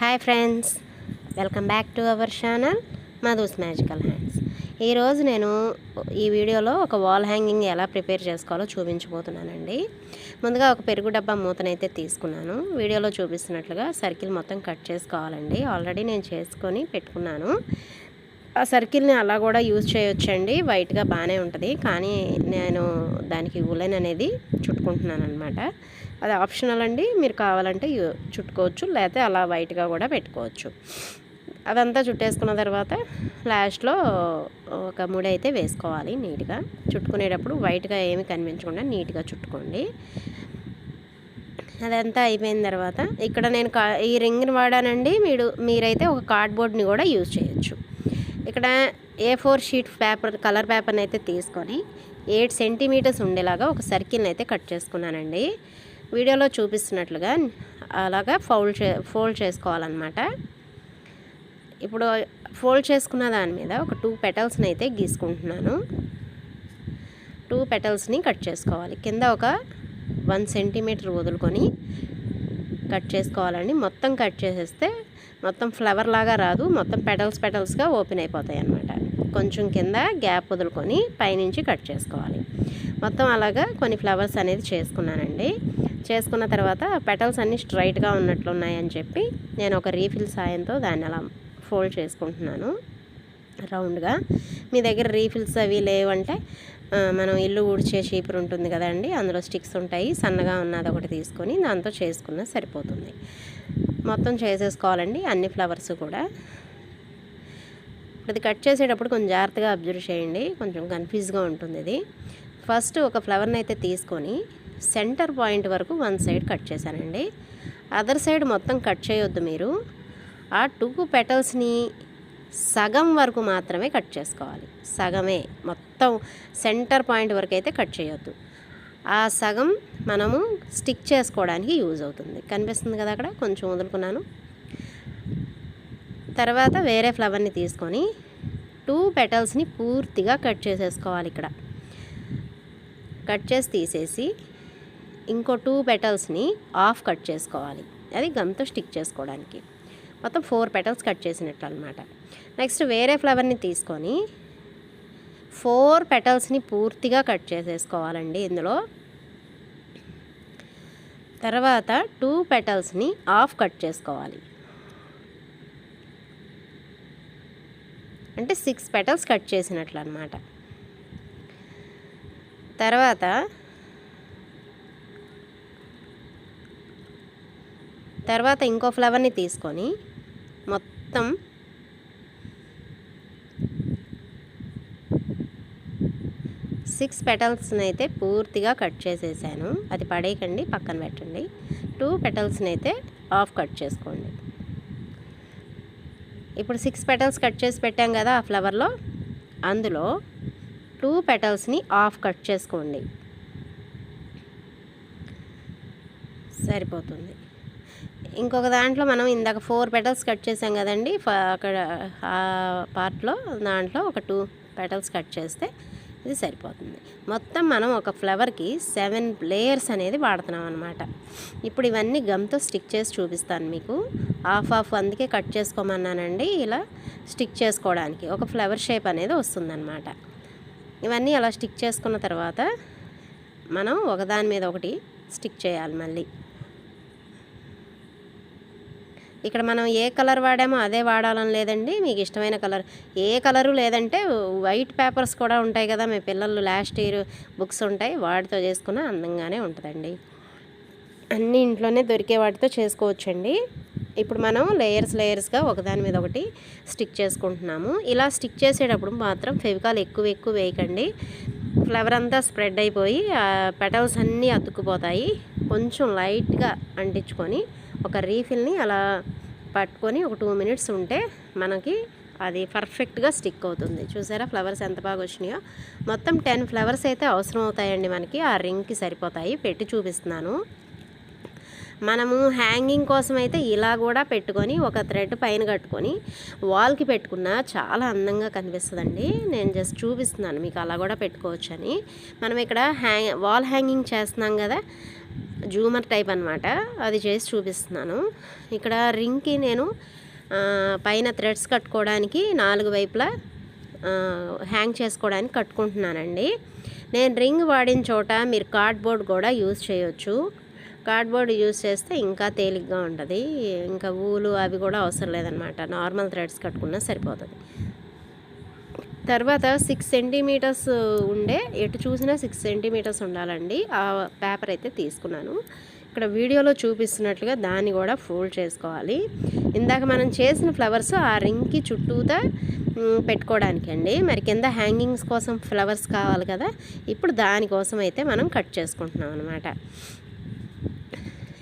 Hi friends, welcome back to our channel Madhu's magical hands. ఈరోజు నేను ఈ వీడియోలో ఒక వాల్ హ్యాంగింగ్ ఎలా ప్రిపేర్ చేసుకోవాలో చూపించబోతున్నానండి. ముందుగా ఒక పెరుగు డబ్బా మూతనైతే తీసుకున్నాను. వీడియోలో చూపిస్తున్నట్లుగా సర్కిల్ మొత్తం కట్ చేసుకోవాలండి. ఆల్రెడీ నేను చేసుకొని పెట్టుకున్నాను. ఆ సర్కిల్ని అలా కూడా యూజ్ చేయొచ్చండి, వైట్గా బాగానే ఉంటుంది. కానీ నేను దానికి ఉలెన్ అనేది చుట్టుకుంటున్నాను అనమాట. అది ఆప్షనల్ అండి, మీరు కావాలంటే చుట్టుకోవచ్చు, లేకపోతే అలా వైట్గా కూడా పెట్టుకోవచ్చు. అదంతా చుట్టేసుకున్న తర్వాత లాస్ట్లో ఒక ముడి అయితే వేసుకోవాలి. నీట్గా చుట్టుకునేటప్పుడు వైట్గా ఏమి కనిపించకుండా నీట్గా చుట్టుకోండి. అదంతా అయిపోయిన తర్వాత ఇక్కడ నేను ఈ రింగ్ని వాడానండి. మీరైతే ఒక కార్డ్బోర్డ్ని కూడా యూజ్ చేయొచ్చు. ఇక్కడ A4 షీట్ పేపర్, కలర్ పేపర్ని అయితే తీసుకొని 8 సెంటీమీటర్స్ ఉండేలాగా ఒక సర్కిల్ని అయితే కట్ చేసుకున్నానండి. వీడియోలో చూపిస్తున్నట్లుగా అలాగా ఫోల్డ్ చేసుకోవాలన్నమాట. ఇప్పుడు ఫోల్డ్ చేసుకున్న దాని మీద ఒక 2 పెటల్స్ని అయితే గీసుకుంటున్నాను. 2 పెటల్స్ని కట్ చేసుకోవాలి. కింద ఒక 1 సెంటీమీటర్ వదులుకొని కట్ చేసుకోవాలండి. మొత్తం కట్ చేసేస్తే మొత్తం ఫ్లవర్ లాగా రాదు, మొత్తం పెటల్స్గా ఓపెన్ అయిపోతాయి అన్నమాట. కొంచెం కింద గ్యాప్ వదులుకొని పైనుంచి కట్ చేసుకోవాలి. మొత్తం అలాగా కొన్ని ఫ్లవర్స్ అనేది చేసుకున్నానండి. చేసుకున్న తర్వాత పెటల్స్ అన్నీ స్ట్రైట్గా ఉన్నట్లున్నాయని చెప్పి నేను ఒక రీఫిల్ సాయంతో దాన్ని అలా ఫోల్డ్ చేసుకుంటున్నాను రౌండ్గా. మీ దగ్గర రీఫిల్స్ అవి లేవంటే మనం ఇల్లు ఊడ్చే చీపురు ఉంటుంది కదండి, అందులో స్టిక్స్ ఉంటాయి, సన్నగా ఉన్నది ఒకటి తీసుకొని దాంతో చేసుకున్నా సరిపోతుంది. మొత్తం చేసేసుకోవాలండి అన్ని ఫ్లవర్స్ కూడా. ఇది కట్ చేసేటప్పుడు కొంచెం జాగ్రత్తగా అబ్జర్వ్ చేయండి, కొంచెం కన్ఫ్యూజ్గా ఉంటుంది ఇది. ఫస్ట్ ఒక ఫ్లవర్ని అయితే తీసుకొని సెంటర్ పాయింట్ వరకు 1 సైడ్ కట్ చేశానండి. అదర్ సైడ్ మొత్తం కట్ చేయొద్దు మీరు. ఆ 2 పెటల్స్ని సగం వరకు మాత్రమే కట్ చేసుకోవాలి. సగమే, మొత్తం సెంటర్ పాయింట్ వరకు అయితే కట్ చేయొద్దు. ఆ సగం మనము స్టిక్ చేసుకోవడానికి యూజ్ అవుతుంది. కనిపిస్తుంది కదా, అక్కడ కొంచెం వదులుకున్నాను. తర్వాత వేరే ఫ్లవర్ని తీసుకొని 2 పెటల్స్ని పూర్తిగా కట్ చేసేసుకోవాలి. ఇక్కడ కట్ చేసి తీసేసి ఇంకో 2 పెటల్స్ని ఆఫ్ కట్ చేసుకోవాలి. అది గమ్తో స్టిక్ చేసుకోవడానికి. మొత్తం 4 పెటల్స్ కట్ చేసినట్లు అనమాట. నెక్స్ట్ వేరే ఫ్లవర్ని తీసుకొని 4 పెటల్స్ని పూర్తిగా కట్ చేసేసుకోవాలండి ఇందులో. తర్వాత 2 పెటల్స్ని ఆఫ్ కట్ చేసుకోవాలి. అంటే 6 పెటల్స్ కట్ చేసినట్లు అనమాట. తర్వాత ఇంకో ఫ్లవర్ని తీసుకొని మొత్తం 6 పెటల్స్ని అయితే పూర్తిగా కట్ చేసేసాను. అది పడేయకండి, పక్కన పెట్టండి. 2 పెటల్స్ని అయితే ఆఫ్ కట్ చేసుకోండి. ఇప్పుడు 6 పెటల్స్ కట్ చేసి పెట్టాం కదా ఆ ఫ్లవర్లో, అందులో 2 పెటల్స్ని ఆఫ్ కట్ చేసుకోండి, సరిపోతుంది. ఇంకొక దాంట్లో మనం ఇందాక 4 పెటల్స్ కట్ చేసాం కదండి, అక్కడ ఆ పార్ట్లో దాంట్లో ఒక 2 పెటల్స్ కట్ చేస్తే ఇది సరిపోతుంది. మొత్తం మనం ఒక ఫ్లవర్కి 7 లేయర్స్ అనేది వాడుతున్నాం అనమాట. ఇప్పుడు ఇవన్నీ గమ్తో స్టిక్ చేసి చూపిస్తాను మీకు. హాఫ్ అందుకే కట్ చేసుకోమన్నానండి, ఇలా స్టిక్ చేసుకోవడానికి ఒక ఫ్లవర్ షేప్ అనేది వస్తుందన్నమాట. ఇవన్నీ అలా స్టిక్ చేసుకున్న తర్వాత మనం ఒకదాని మీద ఒకటి స్టిక్ చేయాలి. మళ్ళీ ఇక్కడ మనం ఏ కలర్ వాడామో అదే వాడాలని లేదండి, మీకు ఇష్టమైన కలర్, ఏ కలరు లేదంటే వైట్ పేపర్స్ కూడా ఉంటాయి కదా, మీ పిల్లలు లాస్ట్ ఇయర్ బుక్స్ ఉంటాయి, వాటితో చేసుకున్న అందంగానే ఉంటుందండి. అన్నీ ఇంట్లోనే దొరికే వాటితో చేసుకోవచ్చండి. ఇప్పుడు మనం లేయర్స్గా ఒకదాని మీద ఒకటి స్టిక్ చేసుకుంటున్నాము. ఇలా స్టిక్ చేసేటప్పుడు మాత్రం ఫెవికాల్ ఎక్కువ వేయకండి, ఫ్లవర్ అంతా స్ప్రెడ్ అయిపోయి పెటల్స్ అన్నీ అతుక్కుపోతాయి. కొంచెం లైట్గా అంటించుకొని ఒక రీఫిల్ని అలా పట్టుకొని ఒక 2 మినిట్స్ ఉంటే మనకి అది పర్ఫెక్ట్గా స్టిక్ అవుతుంది. చూసారా ఫ్లవర్స్ ఎంత బాగా వచ్చినాయో. మొత్తం 10 ఫ్లవర్స్ అయితే అవసరం అవుతాయండి మనకి, ఆ రింగ్కి సరిపోతాయి. పెట్టి చూపిస్తున్నాను. మనము హ్యాంగింగ్ కోసం అయితే ఇలా కూడా పెట్టుకొని ఒక థ్రెడ్ పైన కట్టుకొని వాల్కి పెట్టుకున్నా చాలా అందంగా కనిపిస్తుందండి. నేను జస్ట్ చూపిస్తున్నాను మీకు, అలా కూడా పెట్టుకోవచ్చని. మనం ఇక్కడ వాల్ హ్యాంగింగ్ చేస్తున్నాం కదా, జూమర్ టైప్ అనమాట, అది చేసి చూపిస్తున్నాను. ఇక్కడ రింగ్కి నేను పైన థ్రెడ్స్ కట్టుకోవడానికి 4 వైపులా హ్యాంగ్ చేసుకోవడానికి కట్టుకుంటున్నానండి. నేను రింగ్ వాడిన చోట మీరు కార్డ్బోర్డ్ కూడా యూజ్ చేయొచ్చు. కార్డ్బోర్డ్ యూజ్ చేస్తే ఇంకా తేలిగ్గా ఉంటుంది, ఇంకా ఊలు అవి కూడా అవసరం లేదనమాట. నార్మల్ థ్రెడ్స్ కట్టుకున్నా సరిపోతుంది. తర్వాత 6 సెంటీమీటర్స్ ఉండే, ఎటు చూసినా 6 సెంటీమీటర్స్ ఉండాలండి ఆ పేపర్ అయితే తీసుకున్నాను. ఇక్కడ వీడియోలో చూపిస్తున్నట్లుగా దాన్ని కూడా ఫోల్డ్ చేసుకోవాలి. ఇందాక మనం చేసిన ఫ్లవర్స్ ఆ రింగ్కి చుట్టూతా పెట్టుకోవడానికి అండి. మరి కింద హ్యాంగింగ్స్ కోసం ఫ్లవర్స్ కావాలి కదా, ఇప్పుడు దానికోసం అయితే మనం కట్ చేసుకుంటున్నాం అనమాట.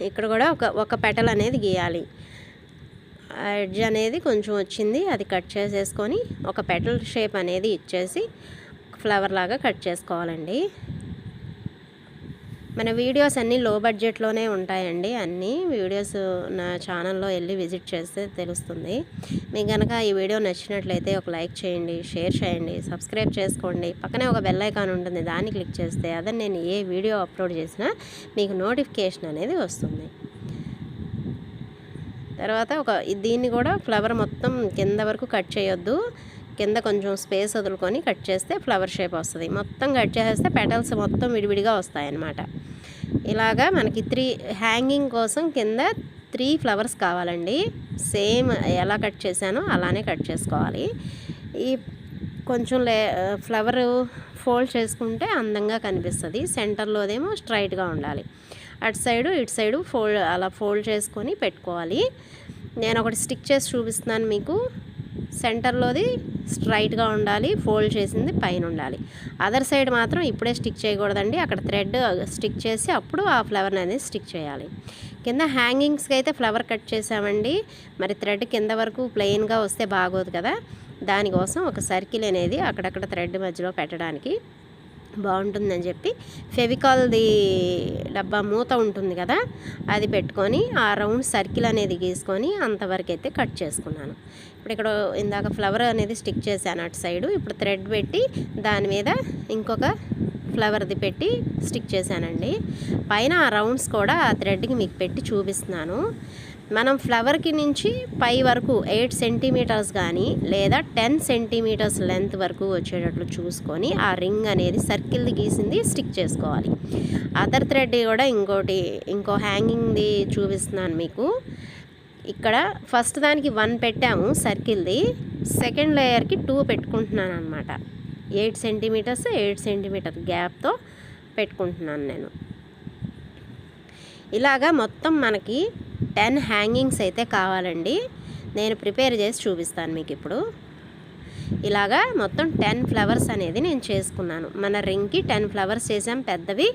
ఇక్కడ కూడా ఒక పెటల్ అనేది గీయాలి. ఎడ్జ్ అనేది కొంచెం వచ్చింది, అది కట్ చేసేసుకొని ఒక పెటల్ షేప్ అనేది ఇచ్చేసి ఫ్లవర్ లాగా కట్ చేసుకోవాలండి. మన వీడియోస్ అన్నీ లో బడ్జెట్లోనే ఉంటాయండి. అన్నీ వీడియోస్ నా ఛానల్లో వెళ్ళి విజిట్ చేస్తే తెలుస్తుంది. మీకు కనుక ఈ వీడియో నచ్చినట్లయితే ఒక లైక్ చేయండి, షేర్ చేయండి, సబ్స్క్రైబ్ చేసుకోండి. పక్కనే ఒక బెల్ ఐకాన్ ఉంటుంది, దాన్ని క్లిక్ చేస్తే అదే నేను ఏ వీడియో అప్లోడ్ చేసినా మీకు నోటిఫికేషన్ అనేది వస్తుంది. తర్వాత దీన్ని కూడా ఫ్లవర్ మొత్తం కింద వరకు కట్ చేయొద్దు, కింద కొంచెం స్పేస్ వదులుకొని కట్ చేస్తే ఫ్లవర్ షేప్ వస్తుంది. మొత్తం కట్ చేస్తే పెటల్స్ మొత్తం విడివిడిగా వస్తాయన్నమాట. ఇలాగా మనకి 3 హ్యాంగింగ్ కోసం కింద 3 ఫ్లవర్స్ కావాలండి. సేమ్ ఎలా కట్ చేశానో అలానే కట్ చేసుకోవాలి. ఈ కొంచెం ఫ్లవర్ ఫోల్డ్ చేసుకుంటే అందంగా కనిపిస్తుంది. సెంటర్లోదేమో స్ట్రైట్గా ఉండాలి, అటు సైడు ఇటు సైడు అలా ఫోల్డ్ చేసుకొని పెట్టుకోవాలి. నేను ఒకటి స్టిక్ చేసి చూపిస్తున్నాను మీకు. సెంటర్లోది స్ట్రైట్గా ఉండాలి, ఫోల్డ్ చేసింది పైన ఉండాలి. అదర్ సైడ్ మాత్రం ఇప్పుడే స్టిక్ చేయకూడదండి, అక్కడ థ్రెడ్ స్టిక్ చేసి అప్పుడు ఆ ఫ్లవర్ అనేది స్టిక్ చేయాలి. కింద హ్యాంగింగ్స్కి అయితే ఫ్లవర్ కట్ చేసామండి, మరి థ్రెడ్ కింద వరకు ప్లెయిన్గా వస్తే బాగోదు కదా, దానికోసం ఒక సర్కిల్ అనేది అక్కడక్కడ థ్రెడ్ మధ్యలో పెట్టడానికి బాగుంటుందని చెప్పి ఫెవికాల్ది డబ్బా మూత ఉంటుంది కదా, అది పెట్టుకొని ఆ రౌండ్ సర్కిల్ అనేది గీసుకొని అంతవరకు అయితే కట్ చేసుకున్నాను. ఇప్పుడు ఇక్కడ ఇందాక ఫ్లవర్ అనేది స్టిక్ చేశాను అటు సైడు, ఇప్పుడు థ్రెడ్ పెట్టి దాని మీద ఇంకొక ఫ్లవర్ది పెట్టి స్టిక్ చేశానండి. పైన ఆ రౌండ్స్ కూడా ఆ థ్రెడ్కి మీకు పెట్టి చూపిస్తున్నాను. మనం ఫ్లవర్కి నుంచి పై వరకు 8 సెంటీమీటర్స్ కానీ లేదా 10 సెంటీమీటర్స్ లెంత్ వరకు వచ్చేటట్లు చూసుకొని ఆ రింగ్ అనేది సర్కిల్ది గీసింది స్టిక్ చేసుకోవాలి. అదర్ థ్రెడ్ కూడా ఇంకో హ్యాంగింగ్ది చూపిస్తున్నాను మీకు. ఇక్కడ ఫస్ట్ దానికి 1 పెట్టాము సర్కిల్ది, సెకండ్ లేయర్కి 2 పెట్టుకుంటున్నాను అనమాట. 8 సెంటీమీటర్స్ 8 సెంటీమీటర్ గ్యాప్తో పెట్టుకుంటున్నాను నేను. ఇలాగా మొత్తం మనకి 10 హ్యాంగింగ్స్ అయితే కావాలండి. నేను ప్రిపేర్ చేసి చూపిస్తాను మీకు ఇప్పుడు. ఇలాగా మొత్తం 10 ఫ్లవర్స్ అనేది నేను చేసుకున్నాను. మన రింగ్కి 10 ఫ్లవర్స్ చేసాం, పెద్దవి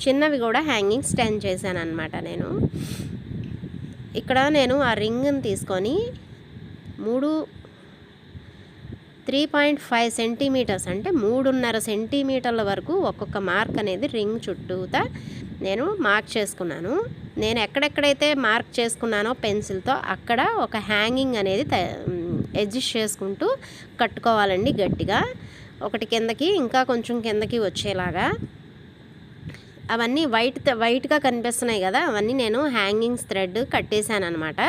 చిన్నవి కూడా హ్యాంగింగ్స్ 10 చేశాను అనమాట నేను. ఇక్కడ నేను ఆ రింగ్ని తీసుకొని 3.5 సెంటీమీటర్స్ అంటే 3.5 సెంటీమీటర్ల వరకు ఒక్కొక్క మార్క్ అనేది రింగ్ చుట్టూతా నేను మార్క్ చేసుకున్నాను. నేను ఎక్కడెక్కడైతే మార్క్ చేసుకున్నానో పెన్సిల్తో అక్కడ ఒక హ్యాంగింగ్ అనేది అడ్జస్ట్ చేసుకుంటూ కట్టుకోవాలండి గట్టిగా. ఒకటి కిందకి ఇంకా కొంచెం కిందకి వచ్చేలాగా. అవన్నీ వైట్గా కనిపిస్తున్నాయి కదా, అవన్నీ నేను హ్యాంగింగ్స్ థ్రెడ్ కట్టేశాను అనమాట.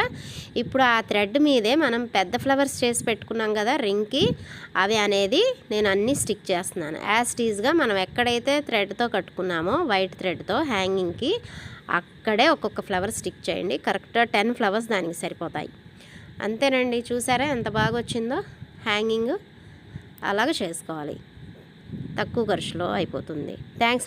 ఇప్పుడు ఆ థ్రెడ్ మీదే మనం పెద్ద ఫ్లవర్స్ చేసి పెట్టుకున్నాం కదా రింగ్కి, అవి అనేది నేను అన్నీ స్టిక్ చేస్తున్నాను. యాజ్ టీజ్గా మనం ఎక్కడైతే థ్రెడ్తో కట్టుకున్నామో వైట్ థ్రెడ్తో హ్యాంగింగ్కి అక్కడే ఒక్కొక్క ఫ్లవర్ స్టిక్ చేయండి. కరెక్ట్గా 10 ఫ్లవర్స్ దానికి సరిపోతాయి. అంతేనండి, చూసారా ఎంత బాగా వచ్చిందో హ్యాంగింగ్. అలాగ చేసుకోవాలి, తక్కువ ఖర్చులో అయిపోతుంది. థ్యాంక్స్.